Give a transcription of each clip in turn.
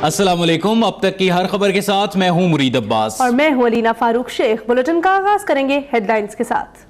अस्सलाम वालेकुम। अब तक की हर खबर के साथ मैं हूं मुरीद अब्बास और मैं हूं अलीना फारूक शेख। बुलेटिन का आगाज करेंगे हेडलाइंस के साथ।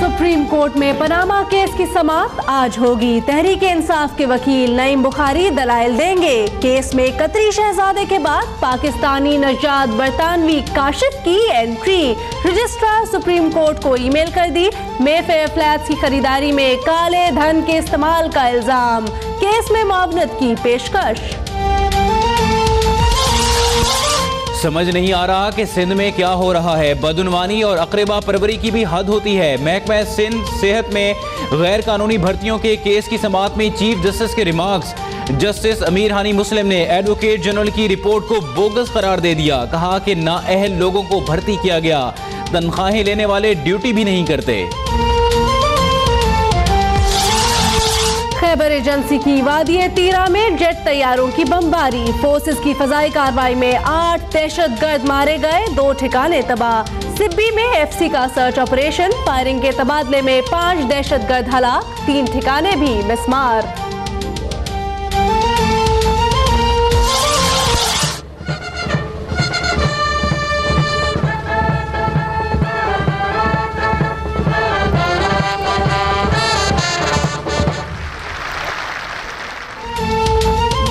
सुप्रीम कोर्ट में पनामा केस की समाअत आज होगी। तहरीक इंसाफ के वकील नईम बुखारी दलाइल देंगे। केस में कतरी शहजादे के बाद पाकिस्तानी नजाद बरतानवी काशिफ की एंट्री। रजिस्ट्रार सुप्रीम कोर्ट को ईमेल कर दी। मेफेयर फ्लैट्स की खरीदारी में काले धन के इस्तेमाल का इल्जाम। केस में मुआवनत की पेशकश। समझ नहीं आ रहा कि सिंध में क्या हो रहा है। बदउनवानी और अकरबा परवरी की भी हद होती है। महकमा सिंध सेहत में गैर कानूनी भर्तियों के केस की समाअत में चीफ जस्टिस के रिमार्क्स। जस्टिस अमीर हानी मुस्लिम ने एडवोकेट जनरल की रिपोर्ट को बोगस करार दे दिया। कहा कि नाअहल लोगों को भर्ती किया गया, तनख्वाहें लेने वाले ड्यूटी भी नहीं करते। खैबर एजेंसी की वादी तीरा में जेट तैयारों की बमबारी। फोर्सेस की फजाई कार्रवाई में 8 दहशतगर्द मारे गए, 2 ठिकाने तबाह। सिब्बी में एफसी का सर्च ऑपरेशन। फायरिंग के तबादले में 5 दहशतगर्द हलाक, 3 ठिकाने भी मिसमार।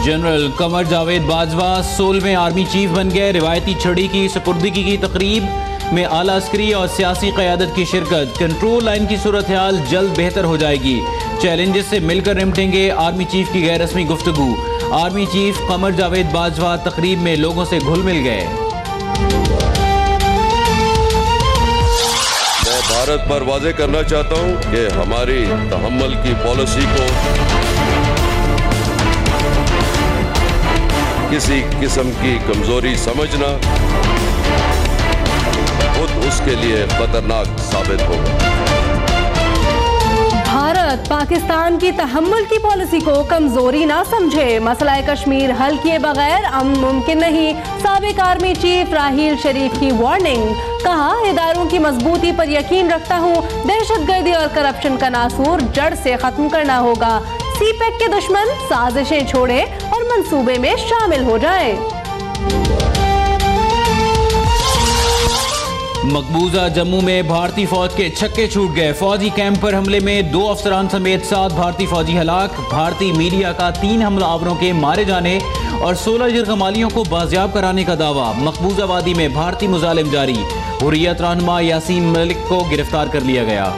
General Qamar Javed Bajwa 16वें army chief बन गए। रिवायती छड़ी की सुपुर्दगी की तकरीब में आला अस्करी और सियासी क़यादत की शिरकत। कंट्रोल लाइन की सूरत हाल जल्द बेहतर हो जाएगी। चैलेंजेस से मिलकर निपटेंगे आर्मी चीफ की गैर रस्मी गुफ्तगू। आर्मी चीफ कमर जावेद बाजवा तकरीब में लोगों से घुल मिल गए। मैं भारत पर वाज़ेह करना चाहता हूँ कि हमारी तहम्मुल की पॉलिसी को किसी किस्म की कमजोरी समझना खुद उसके लिए खतरनाक साबित होगा। भारत पाकिस्तान की तहम्मुल की पॉलिसी को कमजोरी ना समझे। मसला कश्मीर हल किए बगैर अमन मुमकिन नहीं। साबिक आर्मी चीफ राहील शरीफ की वार्निंग। कहा, इदारों की मजबूती पर यकीन रखता हूँ। दहशतगर्दी और करप्शन का नासूर जड़ से खत्म करना होगा। सीपेक के दुश्मन साजिशें छोड़े और मंसूबे में शामिल हो जाएं। मकबूजा जम्मू में भारतीय फौज के छक्के छूट गए। फौजी कैंप पर हमले में 2 अफसरान समेत 7 भारतीय फौजी हलाक। भारतीय मीडिया का 3 हमलावरों के मारे जाने और 16 यरगमालियों को बाजियाब कराने का दावा। मकबूजा वादी में भारतीय मुजालिम जारी। हुर्रियत रहनुमा यासीन मलिक को गिरफ्तार कर लिया गया।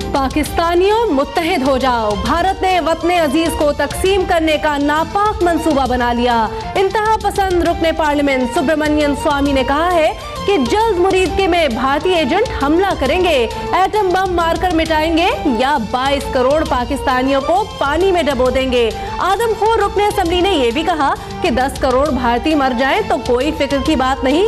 पाकिस्तानियों मुत्तहिद हो जाओ। भारत ने वतन अजीज को तकसीम करने का नापाक मंसूबा बना लिया। इंतहा पसंद रुकने पार्लियामेंट सुब्रमण्यम स्वामी ने कहा है कि जल्द मुरीदके में भारतीय एजेंट हमला करेंगे, एटम बम मारकर मिटाएंगे या 22 करोड़ पाकिस्तानियों को पानी में डबो देंगे। आदमखोर रुकने असेंबली ने यह भी कहा कि 10 करोड़ भारतीय मर जाएं तो कोई फिक्र की बात नहीं।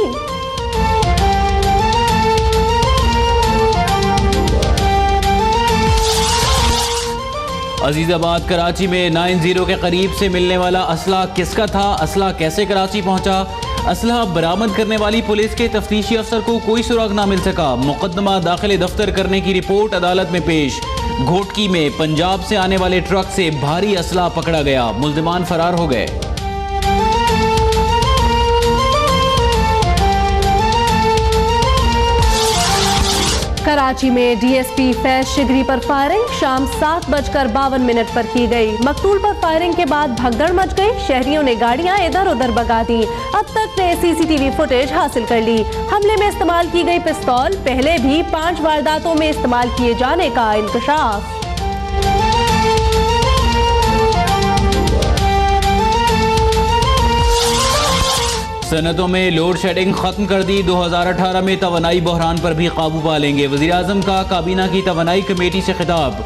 अजीजाबाद कराची में 90 के करीब से मिलने वाला असला किसका था? असला कैसे कराची पहुंचा? असला बरामद करने वाली पुलिस के तफ्तीशी अफसर को कोई सुराग ना मिल सका। मुकदमा दाखिले दफ्तर करने की रिपोर्ट अदालत में पेश। घोटकी में पंजाब से आने वाले ट्रक से भारी असला पकड़ा गया। मुल्जिमान फरार हो गए। कराची में डीएसपी फैज शिगरी पर फायरिंग शाम 7:52 पर की गई। मकतूल पर फायरिंग के बाद भगदड़ मच गई। शहरियों ने गाड़ियां इधर उधर भगा दी। अब तक ने सीसीटीवी फुटेज हासिल कर ली। हमले में इस्तेमाल की गई पिस्तौल पहले भी 5 वारदातों में इस्तेमाल किए जाने का इंकशाफ। सनतों में लोड शेडिंग खत्म कर दी। 2018 में तवानाई बहरान पर भी काबू पा लेंगे। वज़ीर आज़म का काबीना की तवानाई कमेटी से खिताब।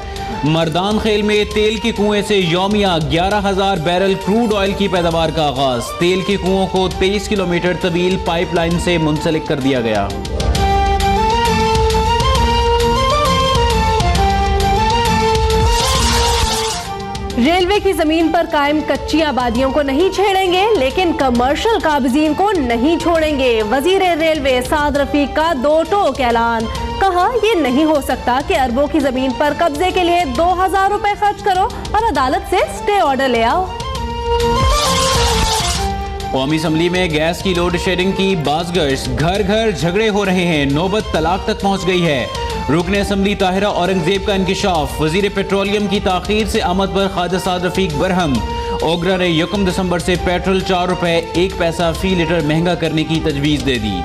मर्दान खेल में तेल के कुएं से यौमिया 11,000 बैरल क्रूड ऑयल की पैदावार का आगाज। तेल के कुओं को 23 किलोमीटर तवील पाइपलाइन से मुंसलिक कर दिया गया। रेलवे की जमीन पर कायम कच्ची आबादियों को नहीं छेड़ेंगे, लेकिन कमर्शियल काबिजीन को नहीं छोड़ेंगे। वजीर रेलवे साद रफीक का दो टोक ऐलान। कहा, ये नहीं हो सकता कि अरबों की जमीन पर कब्जे के लिए 2000 रुपए खर्च करो और अदालत से स्टे ऑर्डर ले आओ। कौमी असम्बली में गैस की लोड शेडिंग की बाज़गश, घर घर झगड़े हो रहे हैं, नौबत तलाक तक पहुंच गई है। रुकने असम्बली ताहिरा औरंगजेब का इंकिशाफ, वजीर पेट्रोलियम की ताखीर से आमद पर ख्वाजा साद रफीक बरहम। ओगरा ने 1 दिसंबर से पेट्रोल 4 रुपए 1 पैसा फी लीटर महंगा करने की तजवीज दे दी।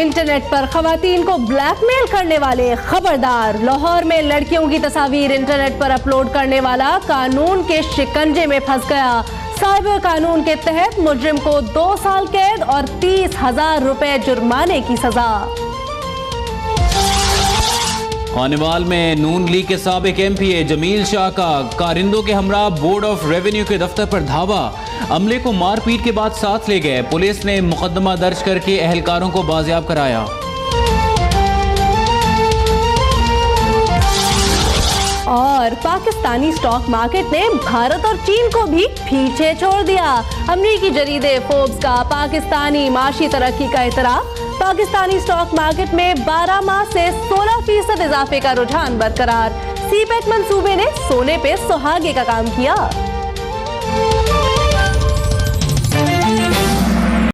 इंटरनेट पर खवातीन को ब्लैकमेल करने वाले खबरदार। लाहौर में लड़कियों की तस्वीर इंटरनेट पर अपलोड करने वाला कानून के शिकंजे में फंस गया। साइबर कानून के तहत मुजरिम को 2 साल कैद और 30,000 रुपए जुर्माने की सजा। खानेवाल में नून लीग के साबिक एमपीए जमील शाह का कारिंदों के हमरा बोर्ड ऑफ रेवेन्यू के दफ्तर पर धावा। अमले को मारपीट के बाद साथ ले गए। पुलिस ने मुकदमा दर्ज करके एहलकारों को बाजियाब कराया। और पाकिस्तानी स्टॉक मार्केट ने भारत और चीन को भी पीछे छोड़ दिया। अमरीकी जरीदे फोर्ब्स का पाकिस्तानी माशी तरक्की का एतराफ। पाकिस्तानी स्टॉक मार्केट में 12 माह से 16% इजाफे का रुझान बरकरार। सीपेक मंसूबे ने सोने पे सुहागे का काम किया।